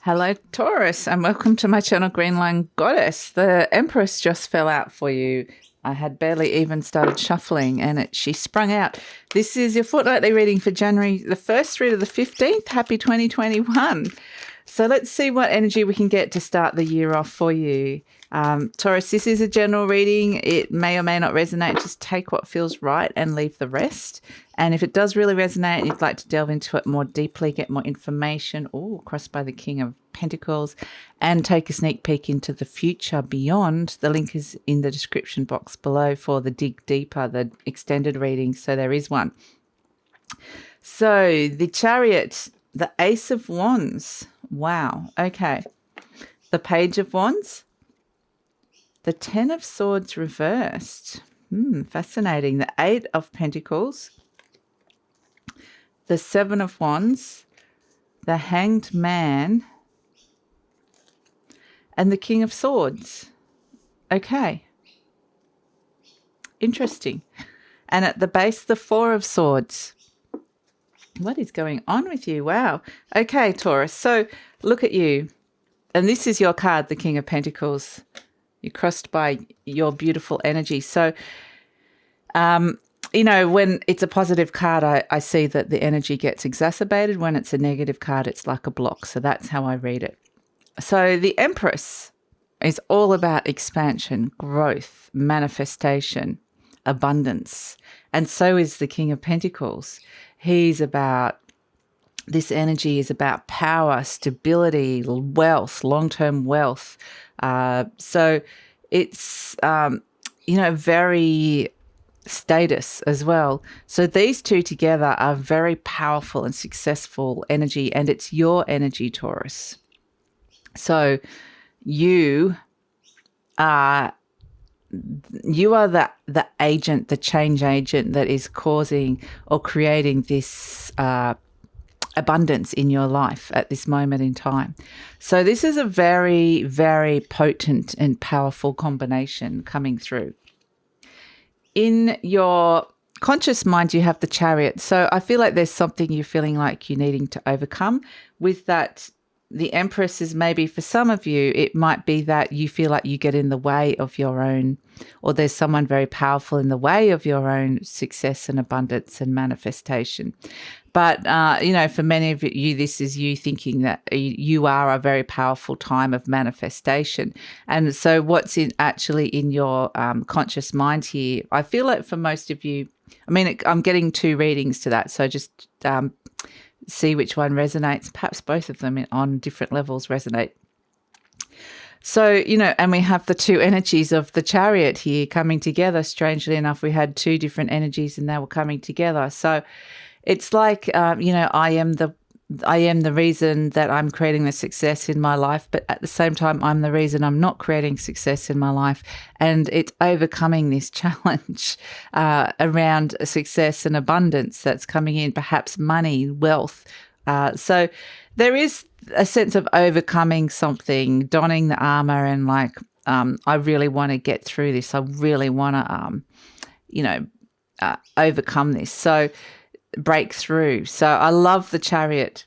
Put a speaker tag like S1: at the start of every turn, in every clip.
S1: Hello, Taurus, and welcome to my channel, GreenLion Goddess. The Empress just fell out for you. I had barely even started shuffling and she sprung out. This is your fortnightly reading for January the 1st through to the 15th. Happy 2021. So let's see what energy we can get to start the year off for you. Taurus, this is a general reading. It may or may not resonate. Just take what feels right and leave the rest. And if it does really resonate and you'd like to delve into it more deeply, get more information, crossed by the King of Pentacles, and take a sneak peek into the future beyond, the link is in the description box below for the Dig Deeper, the extended reading. So there is one. So the Chariot, the Ace of Wands. Wow. Okay. The Page of Wands. The Ten of Swords reversed. Fascinating. The Eight of Pentacles. The Seven of Wands. The Hanged Man. And the King of Swords. Okay. Interesting. And at the base, the Four of Swords. What is going on with you? Wow. Okay, Taurus. So look at you. And this is your card, the King of Pentacles. You're crossed by your beautiful energy. So, you know, when it's a positive card, I see that the energy gets exacerbated. When it's a negative card, it's like a block. So that's how I read it. So the Empress is all about expansion, growth, manifestation, abundance. And so is the King of Pentacles. This energy is about power, stability, wealth, long-term wealth. So it's, you know, very status as well. So these two together are very powerful and successful energy, and it's your energy, Taurus. So you are the agent, the change agent that is causing or creating this abundance in your life at this moment in time. So this is a very, very potent and powerful combination coming through. In your conscious mind, you have the Chariot. So I feel like there's something you're feeling like you're needing to overcome. With that, the Empress is maybe, for some of you, it might be that you feel like you get in the way of your own, or there's someone very powerful in the way of your own success and abundance and manifestation. But, you know, for many of you, this is you thinking that you are a very powerful time of manifestation. And so what's actually in your conscious mind here, I feel like for most of you, I mean, I'm getting two readings to that. So just see which one resonates. Perhaps both of them on different levels resonate. So, you know, and we have the two energies of the Chariot here coming together. Strangely enough, we had two different energies and they were coming together. So it's like, you know, I am the reason that I'm creating the success in my life, but at the same time, I'm the reason I'm not creating success in my life. And it's overcoming this challenge around success and abundance that's coming in, perhaps money, wealth. So there is a sense of overcoming something, donning the armor and like, I really want to get through this. I really want to, you know, overcome this. So break through. So I love the Chariot.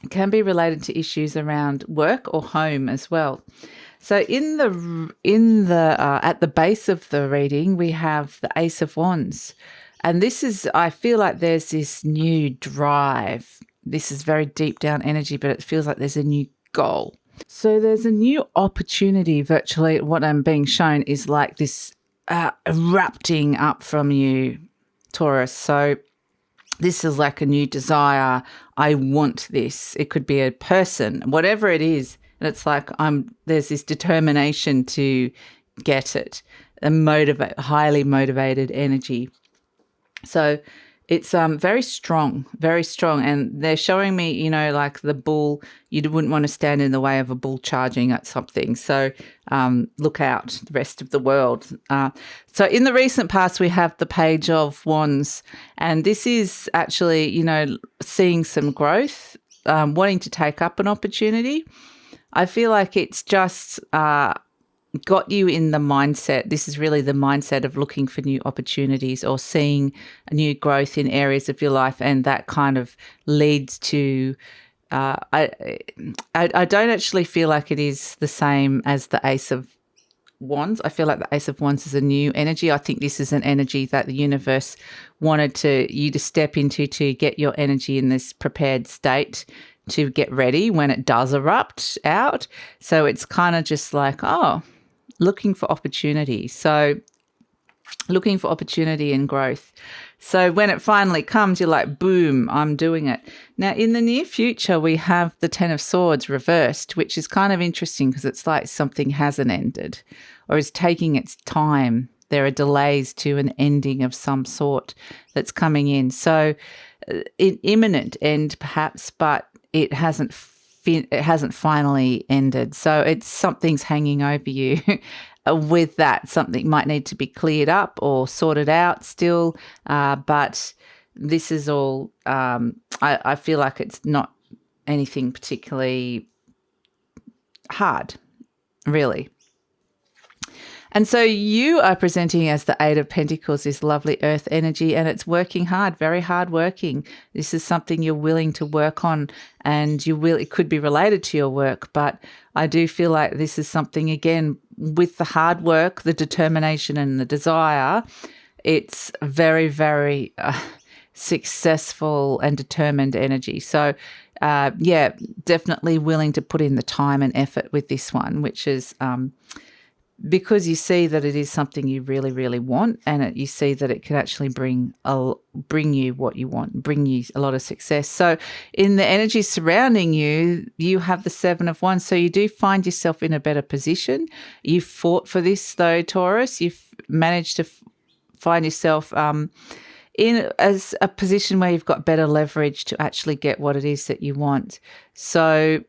S1: It can be related to issues around work or home as well. So in the at the base of the reading, we have the Ace of Wands. And this is, I feel like there's this new drive. This is very deep down energy, but it feels like there's a new goal. So there's a new opportunity. Virtually what I'm being shown is like this erupting up from you, Taurus. So this is like a new desire. I want this. It could be a person, whatever it is. And it's like there's this determination to get it, a highly motivated energy. So it's very strong, very strong. And they're showing me, you know, like the bull, you wouldn't want to stand in the way of a bull charging at something. So look out, the rest of the world. So in the recent past, we have the Page of Wands. And this is actually, you know, seeing some growth, wanting to take up an opportunity. I feel like it's just got you in the mindset. This is really the mindset of looking for new opportunities or seeing a new growth in areas of your life. And that kind of leads to I don't actually feel like it is the same as the Ace of Wands. I feel like the Ace of Wands is a new energy. I think this is an energy that the universe wanted you to step into to get your energy in this prepared state to get ready when it does erupt out. So it's kind of just like, looking for opportunity. So looking for opportunity and growth. So when it finally comes, you're like, boom, I'm doing it. Now, in the near future, we have the Ten of Swords reversed, which is kind of interesting because it's like something hasn't ended or is taking its time. There are delays to an ending of some sort that's coming in. So an imminent end perhaps, but it hasn't finally ended. So it's something's hanging over you. With that, something might need to be cleared up or sorted out still, but this is all, I feel like it's not anything particularly hard, really. And so you are presenting as the Eight of Pentacles, this lovely earth energy, and it's working hard, very hard working. This is something you're willing to work on, and it could be related to your work, but I do feel like this is something, again, with the hard work, the determination and the desire, it's very, very successful and determined energy. So, definitely willing to put in the time and effort with this one, which is because you see that it is something you really, really want, and you see that it can actually bring you what you want, bring you a lot of success. So in the energy surrounding you, you have the Seven of Wands. So you do find yourself in a better position. You fought for this though, Taurus. You've managed to find yourself in as a position where you've got better leverage to actually get what it is that you want. So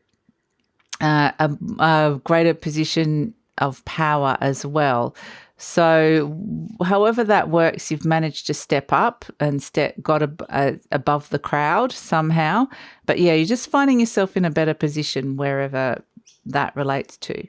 S1: a greater position of power as well. So however that works, you've managed to step up and got above the crowd somehow. But yeah, you're just finding yourself in a better position wherever that relates to.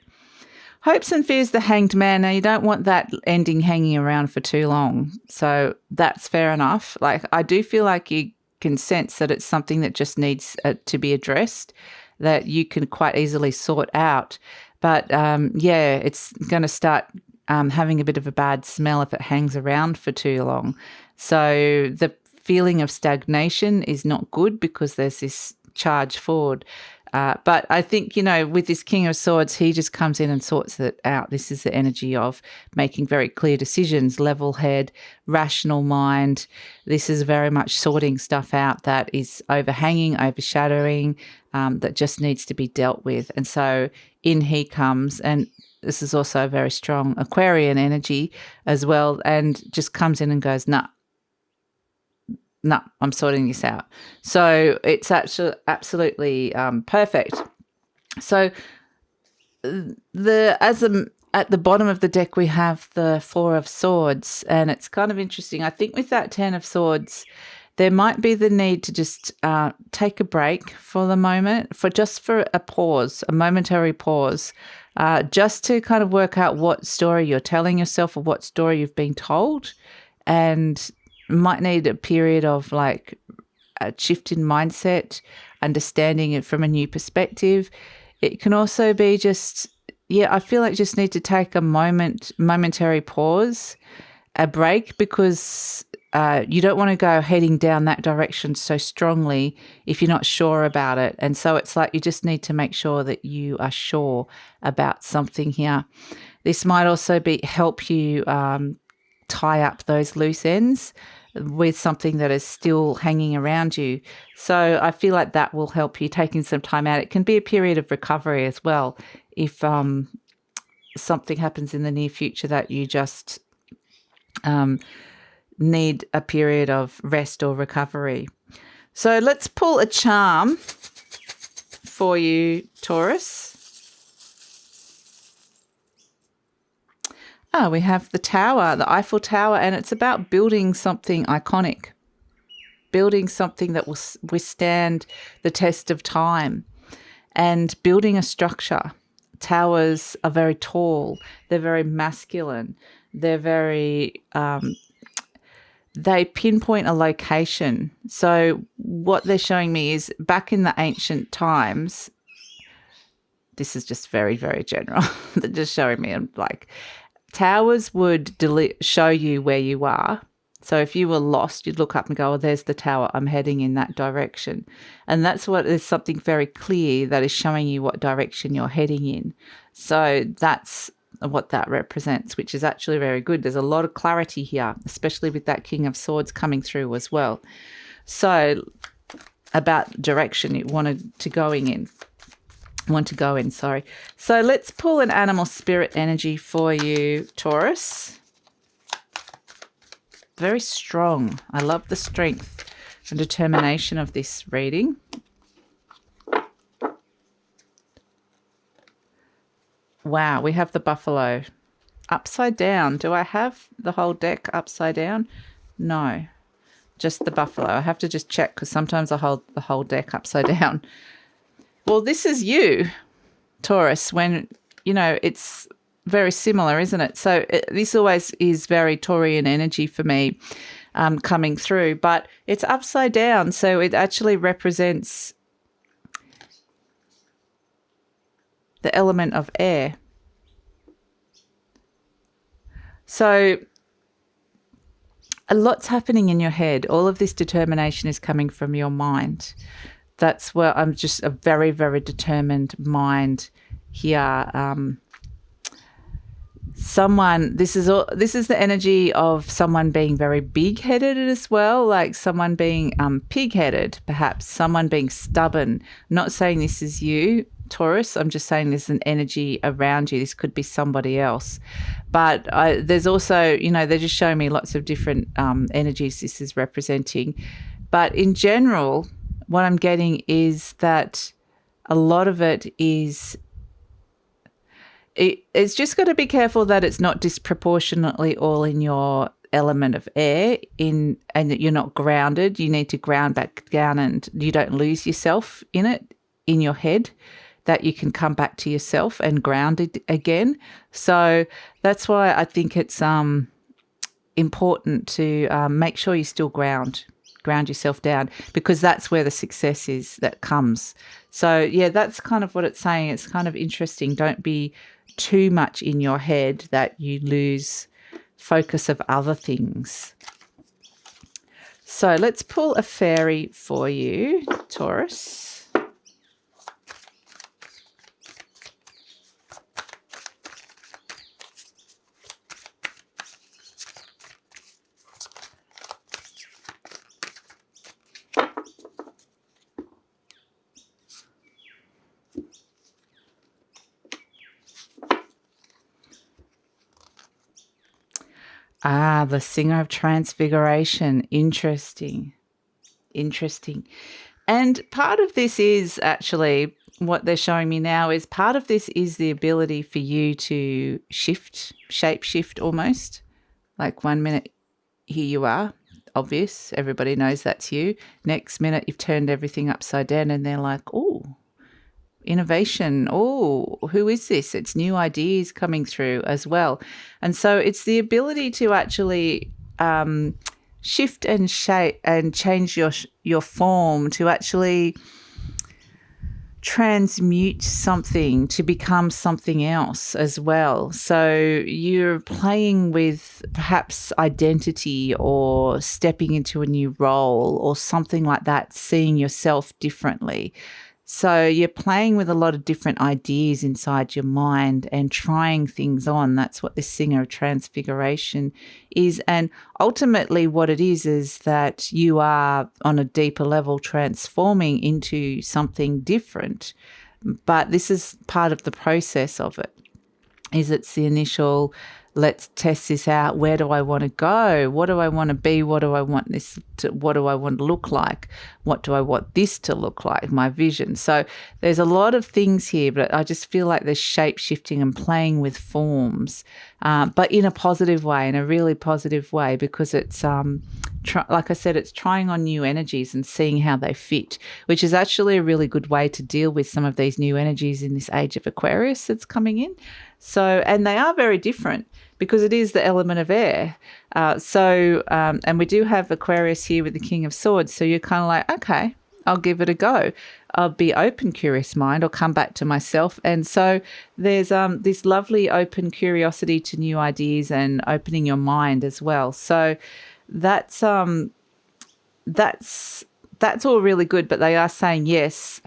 S1: Hopes and fears, the Hanged Man. Now, you don't want that ending hanging around for too long. So that's fair enough. Like, I do feel like you can sense that it's something that just needs to be addressed, that you can quite easily sort out. But it's going to start having a bit of a bad smell if it hangs around for too long. So the feeling of stagnation is not good because there's this charge forward. But I think, with this King of Swords, he just comes in and sorts it out. This is the energy of making very clear decisions, level head, rational mind. This is very much sorting stuff out that is overhanging, overshadowing, that just needs to be dealt with. And so in he comes, and this is also a very strong Aquarian energy as well, and just comes in and goes, nah, I'm sorting this out. So it's absolutely perfect. So at the bottom of the deck, we have the Four of Swords, and it's kind of interesting. I think with that Ten of Swords, there might be the need to just take a break for the moment, for a pause, a momentary pause, just to kind of work out what story you're telling yourself or what story you've been told, and might need a period of like a shift in mindset, understanding it from a new perspective. It can also be just, I feel like just need to take a momentary pause, a break, because you don't want to go heading down that direction so strongly if you're not sure about it. And so it's like you just need to make sure that you are sure about something here. This might also help you tie up those loose ends with something that is still hanging around you. So I feel like that will help you taking some time out. It can be a period of recovery as well if something happens in the near future that you just need a period of rest or recovery. So let's pull a charm for you, Taurus. We have the Tower, the Eiffel Tower, and it's about building something iconic, building something that will withstand the test of time, and building a structure. Towers are very tall. They're very masculine. They're very they pinpoint a location. So what they're showing me is back in the ancient times, this is just very, very general. They're just showing me, like, towers would show you where you are. So if you were lost, you'd look up and go, oh, there's the tower. I'm heading in that direction. And that's what is something very clear that is showing you what direction you're heading in. So that's what that represents, which is actually very good. There's a lot of clarity here, especially with that King of Swords coming through as well. So about direction you want to go in, sorry. So let's pull an animal spirit energy for you, Taurus. Very strong. I love the strength and determination of this reading. Wow, we have the buffalo upside down. Do I have the whole deck upside down? No, just the buffalo. I have to just check because sometimes I hold the whole deck upside down. Well, this is you, Taurus, when, you know, it's very similar, isn't it? So this always is very Taurian energy for me coming through, but it's upside down. So it actually represents the element of air. So a lot's happening in your head. All of this determination is coming from your mind. That's where I'm just a very, very determined mind here. This is the energy of someone being very big-headed as well, like someone being pig-headed, perhaps someone being stubborn. I'm not saying this is you, Taurus. I'm just saying there's an energy around you. This could be somebody else. But there's also, you know, they're just showing me lots of different energies this is representing. But in general, what I'm getting is that a lot of it is, it's just got to be careful that it's not disproportionately all in your element of air and that you're not grounded. You need to ground back down and you don't lose yourself in it, in your head, that you can come back to yourself and ground it again. So that's why I think it's important to make sure you still ground yourself down, because that's where the success is that comes. So yeah, that's kind of what it's saying. It's kind of interesting. Don't be too much in your head that you lose focus of other things. So let's pull a fairy for you, Taurus. Ah, the Singer of Transfiguration. Interesting. And part of this is actually what they're showing me now is part of this is the ability for you to shape shift almost. Like 1 minute, here you are, obvious, everybody knows that's you. Next minute, you've turned everything upside down and they're like, oh, innovation. Oh, who is this? It's new ideas coming through as well. And so it's the ability to actually shift and shape and change your form to actually transmute something to become something else as well. So you're playing with perhaps identity or stepping into a new role or something like that, seeing yourself differently. So you're playing with a lot of different ideas inside your mind and trying things on. That's what the Singer of Transfiguration is. And ultimately what it is that you are on a deeper level transforming into something different. But this is part of the process of it. It's the initial, let's test this out. Where do I want to go? What do I want to be? What do I want what do I want to look like? What do I want this to look like? My vision. So there's a lot of things here, but I just feel like there's shape shifting and playing with forms, but in a positive way, in a really positive way, because it's, like I said, it's trying on new energies and seeing how they fit, which is actually a really good way to deal with some of these new energies in this age of Aquarius that's coming in. So, and they are very different. because it is the element of air. And we do have Aquarius here with the King of Swords. So you're kind of like, okay, I'll give it a go. I'll be open, curious mind. I'll come back to myself. And so there's this lovely open curiosity to new ideas and opening your mind as well. So that's all really good. But they are saying, yes,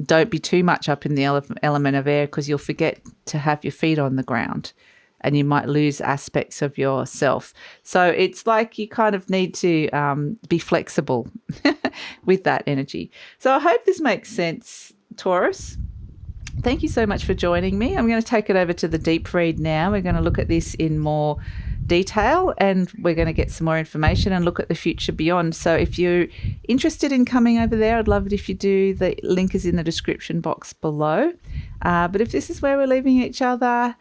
S1: don't be too much up in the element of air, because you'll forget to have your feet on the ground and you might lose aspects of yourself. So it's like you kind of need to be flexible with that energy. So I hope this makes sense, Taurus. Thank you so much for joining me. I'm going to take it over to the deep read now. We're going to look at this in more detail, and we're going to get some more information and look at the future beyond. So if you're interested in coming over there, I'd love it if you do. The link is in the description box below. But if this is where we're leaving each other,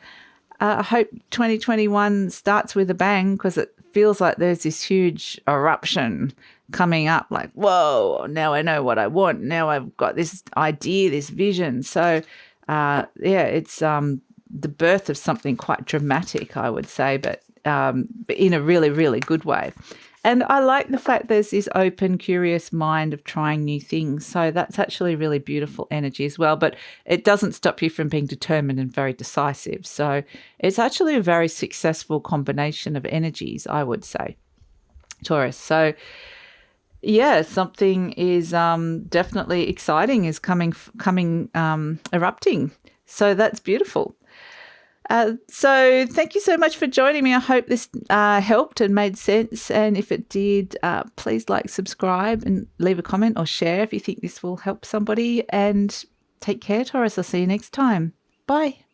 S1: I hope 2021 starts with a bang, because it feels like there's this huge eruption coming up, like, whoa, now I know what I want. Now I've got this idea, this vision. So, it's the birth of something quite dramatic, I would say, but in a really, really good way. And I like the fact there's this open, curious mind of trying new things. So that's actually really beautiful energy as well. But it doesn't stop you from being determined and very decisive. So it's actually a very successful combination of energies, I would say, Taurus. So yeah, something is definitely exciting is coming, erupting. So that's beautiful. So thank you so much for joining me. I hope this helped and made sense. And if it did, please like, subscribe, and leave a comment or share if you think this will help somebody. And take care, Taurus. I'll see you next time. Bye.